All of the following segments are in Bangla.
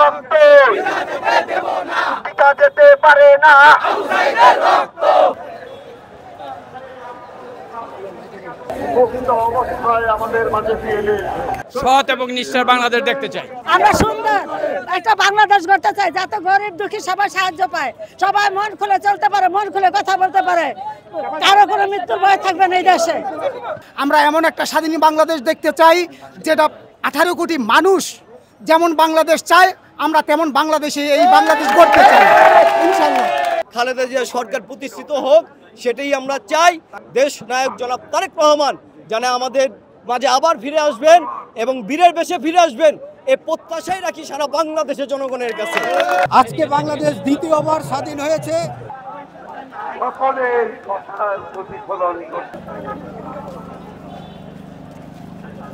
রক্ত পিতা যেতে পারে না। আমাদের মাঝে সৎ এবং নিষ্ঠার বাংলাদেশ দেখতে চাই। আমরা সুন্দর একটা বাংলাদেশ গড়তে চাই, যাতে গরিব দুঃখী সবাই সাহায্য পায়, সবাই মন খুলে চলতে পারে, মন খুলে কথা বলতে পারে, কারো কোনো মৃত্যুর ভয় থাকবে না এই দেশে। আমরা এমন একটা স্বাধীন বাংলাদেশ দেখতে চাই যেটা 18 কোটি মানুষ যেমন বাংলাদেশ চায়, আমরা তেমন বাংলাদেশে এই বাংলাদেশ গড়তে চাই ইনশাআল্লাহ। খালেদা জিয়া সরকার প্রতিষ্ঠিত হোক, সেটাই আমরা চাই। দেশ নায়ক জনাব তারেক রহমান যেন আমাদের মাঝে আবার ফিরে আসবেন এবং বীরের বেশে ফিরে আসবেন, এই প্রত্যাশাই রাখি সারা বাংলাদেশের জনগণের কাছে। আজকে বাংলাদেশ দ্বিতীয়বার স্বাধীন হয়েছে। সকলের কথার প্রতিফলন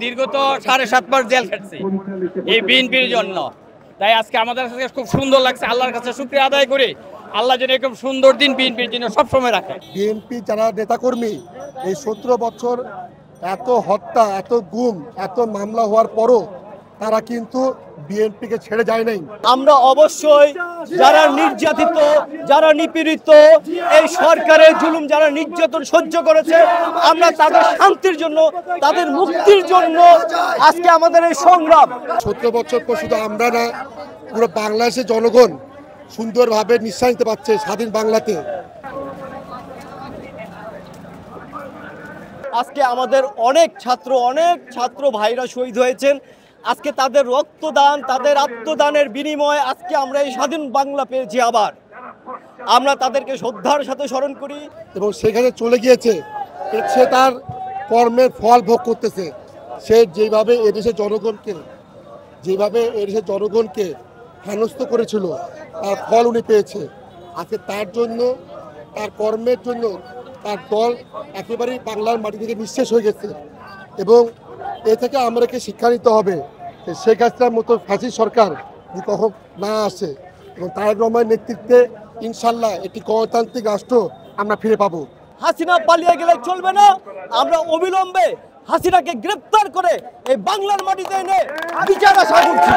দীর্ঘত 7.5 মাস জেল খাটছি এই বিএনপির জন্য, তাই আজকে আমাদের কাছে খুব সুন্দর লাগছে। আল্লাহর কাছে শুকরিয়া আদায় করি, আল্লাহ যেন এরকম সুন্দর দিন বিএনপির জন্য সবসময় রাখে। বিএনপি যারা নেতাকর্মী এই 17 বছর এত হত্যা, এত গুম, এত মামলা হওয়ার পরও তারা কিন্তু বিএনপিকে ছেড়ে যায় নাই। আমরা অবশ্যই যারা নির্যাতিত, যারা নিপীড়িত, এই সরকারের জুলুম যারা নির্যাতন সহ্য করেছে, আমরা তাদের শান্তির জন্য, তাদের মুক্তির জন্য আজকে আমাদের এই সংগ্রাম। 17 বছর পর শুধু আমরা না, পুরো বাংলাদেশের জনগণ সুন্দরভাবে নিঃশ্বাস নিতে পারছে স্বাধীন বাংলাতে। আজকে আমাদের অনেক ছাত্র ভাইরা শহীদ হয়েছেন। আজকে তাদের রক্তদান, তাদের আত্মদানের বিনিময়ে আজকে আমরা এই স্বাধীন বাংলা পেয়েছি। আবার আমরা তাদেরকে শ্রদ্ধার সাথে স্মরণ করি এবং সেখানে চলে গিয়েছে, সে তার কর্মের ফল ভোগ করতেছে। সে যেভাবে এদেশের জনগণকে হেনস্থ করেছিল, তার ফল উনি পেয়েছে। আজকে তার জন্য, তার কর্মের জন্য তার দল একেবারেই বাংলার মাটি থেকে নিঃশেষ হয়ে গেছে। এবং এ থেকে আমাদেরকে শিক্ষা নিতে হবে, শেখ হাসিনার মতো ফ্যাসিস্ট সরকার যদি কখন না আসে, এবং তারেক রহমানের নেতৃত্বে ইনশাল্লাহ একটি গণতান্ত্রিক রাষ্ট্র আমরা ফিরে পাবো। হাসিনা পালিয়ে গেলে চলবে না, আমরা অবিলম্বে হাসিনাকে গ্রেপ্তার করে এই বাংলার মাটিতে এনে বিচার আশা করছি।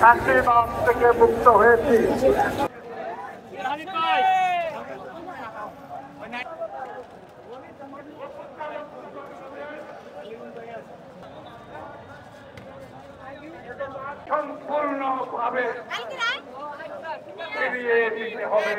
শান্তিবাদ থেকে মুক্ত হয়েছি। সম্পূর্ণভাবে ফিরিয়ে দিতে হবে।